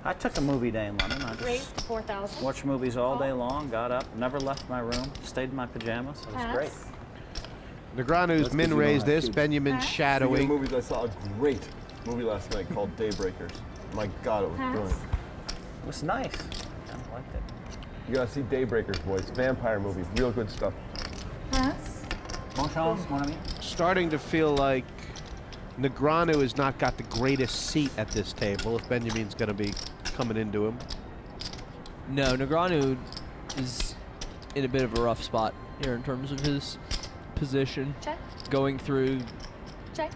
I took a movie day in London. I Raised just 4,000. watched movies all day long, got up, never left my room, stayed in my pajamas. It was Pass. great. Negreanu's min raised this. kids. Benjamin Speaking shadowing. Movies, I saw a great movie last night called Daybreakers. My God, it was Pass. brilliant. It was nice. Kind of liked it. You gotta see Daybreakers, boys. Vampire movie, real good stuff. Pass. Bonne chance, mon ami. Starting to feel like Negreanu has not got the greatest seat at this table if Benjamin's going to be coming into him. No, Negreanu is in a bit of a rough spot here in terms of his position. Check. Going through. Check.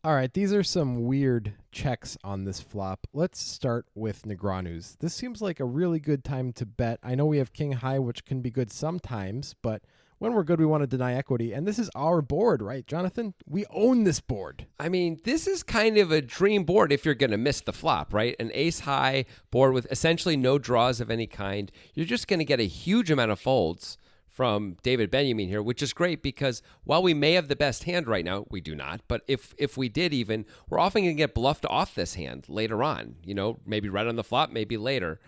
All right, these are some weird checks on this flop. Let's start with Negreanu's. This seems like a really good time to bet. I know we have king high, which can be good sometimes, but when we're good, we want to deny equity. And this is our board, right, Jonathan? We own this board. I mean, this is kind of a dream board if you're going to miss the flop, right? An ace-high board with essentially no draws of any kind. You're just going to get a huge amount of folds from David Benyamine here, which is great because while we may have the best hand right now, we do not. But if we did even, we're often going to get bluffed off this hand later on. You know, maybe right on the flop, maybe later.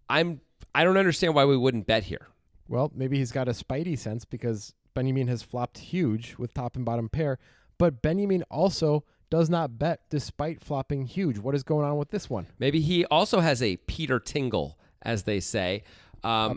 I don't understand why we wouldn't bet here. Well, maybe he's got a spidey sense because Benyamine has flopped huge with top and bottom pair, but Benyamine also does not bet despite flopping huge. What is going on with this one? Maybe he also has a Peter Tingle, as they say.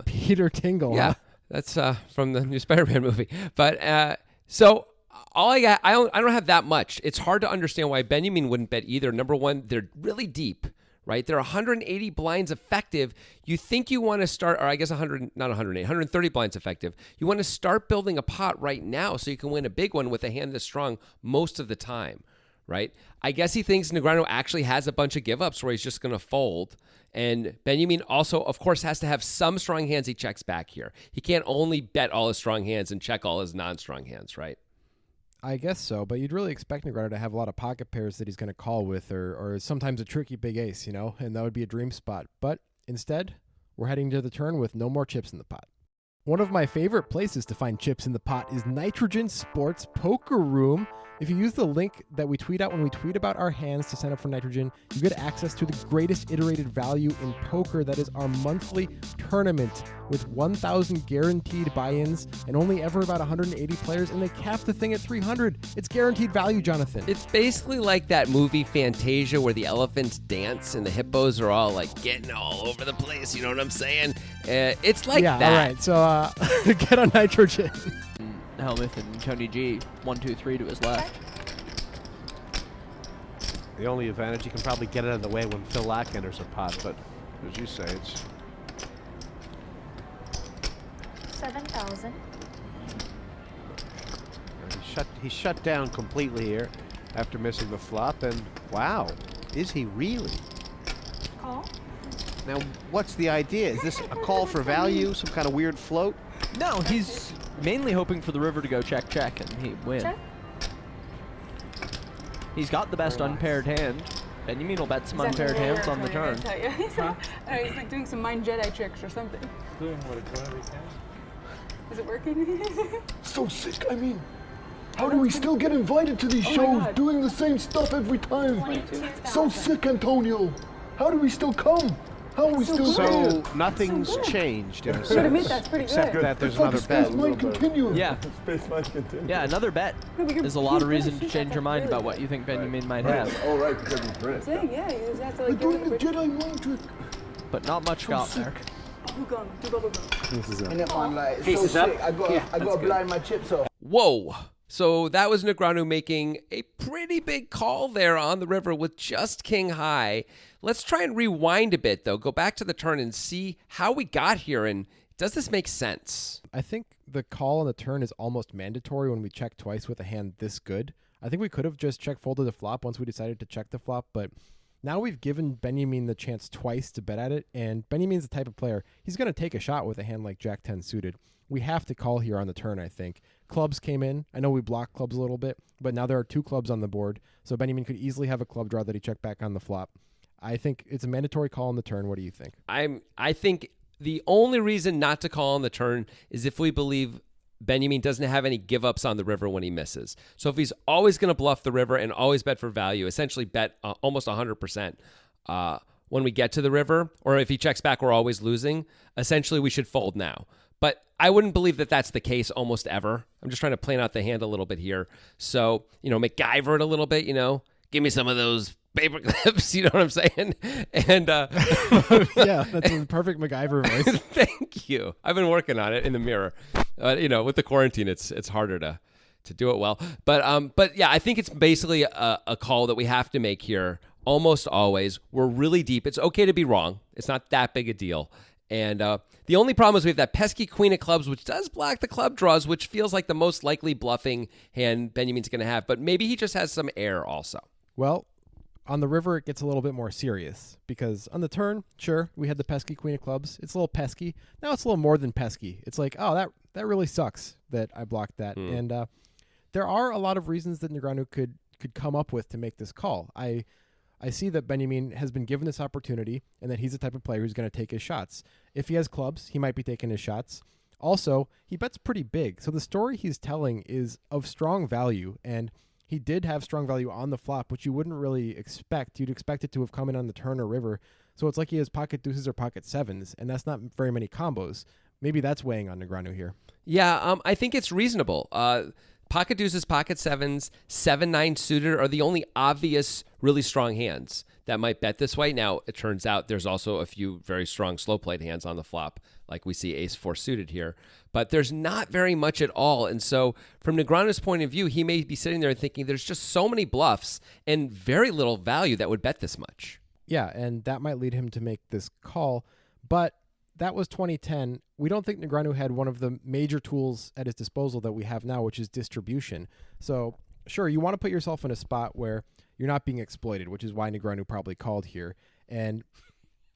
Peter Tingle. Yeah, Huh? that's from the new Spider-Man movie. But so all I got, I don't have that much. It's hard to understand why Benyamine wouldn't bet either. Number one, they're really deep. Right? They're 180 blinds effective. You think you want to start, or I guess 130 blinds effective. You want to start building a pot right now so you can win a big one with a hand that's strong most of the time, right? I guess he thinks Negreanu actually has a bunch of give-ups where he's just going to fold. And Benyamine also, of course, has to have some strong hands he checks back here. He can't only bet all his strong hands and check all his non-strong hands, right? I guess so, but you'd really expect Negreanu to have a lot of pocket pairs that he's going to call with, or sometimes a tricky big ace, you know, and that would be a dream spot. But instead, we're heading to the turn with no more chips in the pot. One of my favorite places to find chips in the pot is Nitrogen Sports Poker Room. If you use the link that we tweet out when we tweet about our hands to sign up for Nitrogen, you get access to the greatest iterated value in poker. That is our monthly tournament with 1,000 guaranteed buy-ins and only ever about 180 players, and they cap the thing at 300. It's guaranteed value, Jonathan. It's basically like that movie Fantasia where the elephants dance and the hippos are all like getting all over the place. You know what I'm saying? It's like that. Yeah, all right. So get on Nitrogen. Helmuth and Tony G, 1, 2, 3 to his left. The only advantage, you can probably get it out of the way when Phil Lack enters a pot, but as you say, it's 7,000. he shut down completely here after missing the flop, and wow, is he really? Call. Now, what's the idea? Is this a call for value, some kind of weird float? No, he's mainly hoping for the river to go check, check, and he win. Check. He's got the best unpaired hand. Benyamine will bet some unpaired hands on the turn. He's like doing some mind Jedi tricks or something. Doing what it's one of these hands. Is it working? So sick, I mean. How do we still get invited to these Oh my shows God. doing the same stuff every time? So sick, Antonio. How do we still come? How are we still So here? nothing's good. changed in a Should sense, admit that's pretty except good. that there's It's like another a bet. space mind continuum. Yeah, Space mind continuum. yeah, another bet is a lot of reason to change your mind about what you think Benyamine might have. Oh, right, because he's British. Saying, yeah, you just have to We're like give doing it the a Jedi mind trick. But not much got there. bubble gum, do bubble gum. And if I'm like, Face so is up. sick, I got to blind my chips off. Whoa. So that was Negreanu making a pretty big call there on the river with just king high. Let's try and rewind a bit, though. Go back to the turn and see how we got here, and does this make sense? I think the call on the turn is almost mandatory when we check twice with a hand this good. I think we could have just check folded the flop once we decided to check the flop, but now we've given Benyamine the chance twice to bet at it, and Benyamine's the type of player, he's going to take a shot with a hand like Jack-10 suited. We have to call here on the turn, I think. Clubs came in. I know we blocked clubs a little bit, but now there are 2 clubs on the board, so Benyamine could easily have a club draw that he checked back on the flop. I think it's a mandatory call on the turn. What do you think? I think the only reason not to call on the turn is if we believe Benyamine doesn't have any give-ups on the river when he misses. So if he's always going to bluff the river and always bet for value, essentially bet almost 100%, when we get to the river, or if he checks back, we're always losing, essentially we should fold now. But I wouldn't believe that that's the case almost ever. I'm just trying to plan out the hand a little bit here. So, MacGyver it a little bit, give me some of those paper clips, you know what I'm saying? And yeah, that's a perfect MacGyver voice. Thank you. I've been working on it in the mirror. With the quarantine, it's harder to do it well. But yeah, I think it's basically a call that we have to make here almost always. We're really deep. It's okay to be wrong. It's not that big a deal. And the only problem is we have that pesky queen of clubs, which does block the club draws, which feels like the most likely bluffing hand Benyamine's going to have. But maybe he just has some air also. Well, on the river, it gets a little bit more serious because on the turn, sure, we had the pesky queen of clubs. It's a little pesky. Now it's a little more than pesky. It's like, oh, that really sucks that I blocked that. And there are a lot of reasons that Negreanu could come up with to make this call. I see that Benyamine has been given this opportunity and that he's the type of player who's going to take his shots. If he has clubs, he might be taking his shots. Also, he bets pretty big. So the story he's telling is of strong value, and he did have strong value on the flop, which you wouldn't really expect. You'd expect it to have come in on the turn or river. So it's like he has pocket deuces or pocket sevens, and that's not very many combos. Maybe that's weighing on Negreanu here. Yeah, I think it's reasonable. Pocket deuces, pocket sevens, 7-9 suited are the only obvious really strong hands that might bet this way. Now, it turns out there's also a few very strong slow played hands on the flop, like we see ace-4 suited here. But there's not very much at all. And so from Negreanu's point of view, he may be sitting there thinking there's just so many bluffs and very little value that would bet this much. Yeah, and that might lead him to make this call. But that was 2010. We don't think Negreanu had one of the major tools at his disposal that we have now, which is distribution. So, sure, you want to put yourself in a spot where you're not being exploited, which is why Negreanu probably called here. And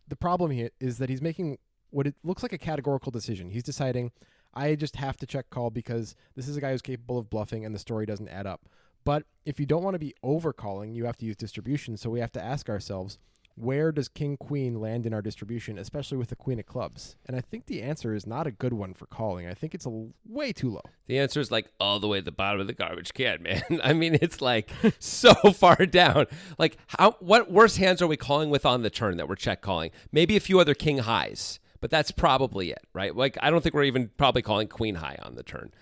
the problem here is that he's making what it looks like a categorical decision. He's deciding, I just have to check call because this is a guy who's capable of bluffing and the story doesn't add up. But if you don't want to be over-calling, you have to use distribution. So we have to ask ourselves, where does king-queen land in our distribution, especially with the queen of clubs? And I think the answer is not a good one for calling. I think it's way too low. The answer is like all the way at the bottom of the garbage can, man. I mean, it's like so far down. Like, what worse hands are we calling with on the turn that we're check calling? Maybe a few other king highs, but that's probably it, right? Like, I don't think we're even probably calling queen high on the turn.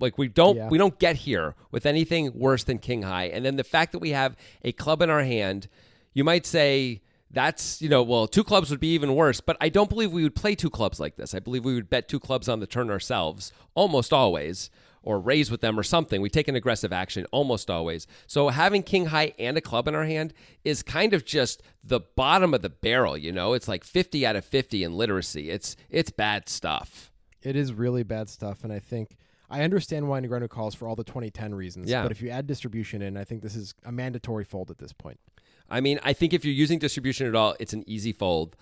We don't get here with anything worse than king high. And then the fact that we have a club in our hand, you might say that's, two clubs would be even worse, but I don't believe we would play two clubs like this. I believe we would bet two clubs on the turn ourselves almost always, or raise with them or something. We take an aggressive action almost always. So having king high and a club in our hand is kind of just the bottom of the barrel, It's like 50 out of 50 in literacy. It's bad stuff. It is really bad stuff, and I understand why Negreanu calls for all the 2010 reasons, but if you add distribution in, I think this is a mandatory fold at this point. I mean, I think if you're using distribution at all, it's an easy fold.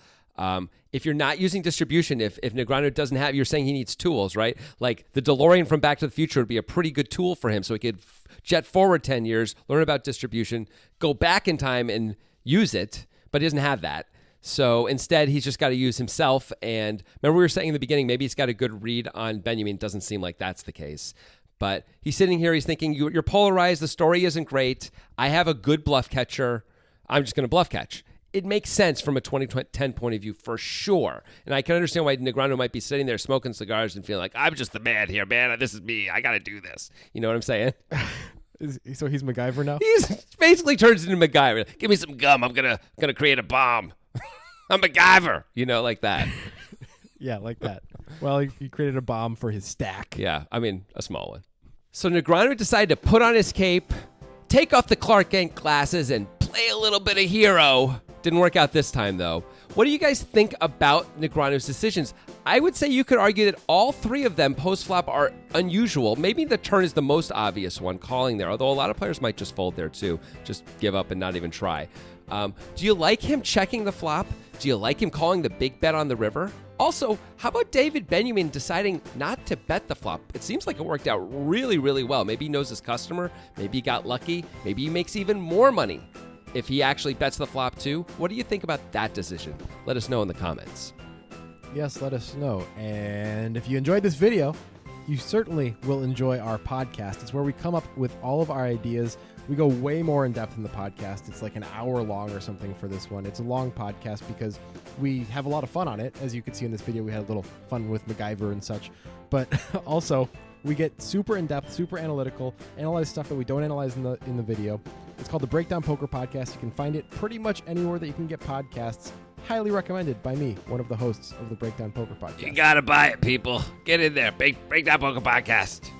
If you're not using distribution, if Negreanu doesn't have, you're saying he needs tools, right? Like the DeLorean from Back to the Future would be a pretty good tool for him, so he could jet forward 10 years, learn about distribution, go back in time and use it, but he doesn't have that. So instead, he's just got to use himself. And remember we were saying in the beginning, maybe he's got a good read on Benyamine. Doesn't seem like that's the case. But he's sitting here, he's thinking, you're polarized, the story isn't great, I have a good bluff catcher, I'm just going to bluff catch. It makes sense from a 2010 point of view for sure. And I can understand why Negreanu might be sitting there smoking cigars and feeling like, I'm just the man here, man. This is me. I got to do this. You know what I'm saying? So he's MacGyver now? He's basically turns into MacGyver. Give me some gum. I'm gonna create a bomb. I'm MacGyver. Like that. Yeah, like that. Well, he created a bomb for his stack. Yeah, I mean, a small one. So Negreanu decided to put on his cape, take off the Clark Kent glasses, and play a little bit of hero. Didn't work out this time, though. What do you guys think about Negreanu's decisions? I would say you could argue that all three of them post-flop are unusual. Maybe the turn is the most obvious one, calling there, although a lot of players might just fold there, too. Just give up and not even try. Do you like him checking the flop? Do you like him calling the big bet on the river? Also, how about David Benyamine deciding not to bet the flop? It seems like it worked out really, really well. Maybe he knows his customer. Maybe he got lucky. Maybe he makes even more money if he actually bets the flop too. What do you think about that decision? Let us know in the comments. Yes, let us know. And if you enjoyed this video, you certainly will enjoy our podcast. It's where we come up with all of our ideas. We go way more in depth in the podcast. It's like an hour long or something for this one. It's a long podcast because we have a lot of fun on it. As you can see in this video, we had a little fun with MacGyver and such. But also, we get super in depth, super analytical, analyze stuff that we don't analyze in the video. It's called the Breakdown Poker Podcast. You can find it pretty much anywhere that you can get podcasts. Highly recommended by me, one of the hosts of the Breakdown Poker Podcast. You gotta buy it, people. Get in there. Breakdown Poker Podcast.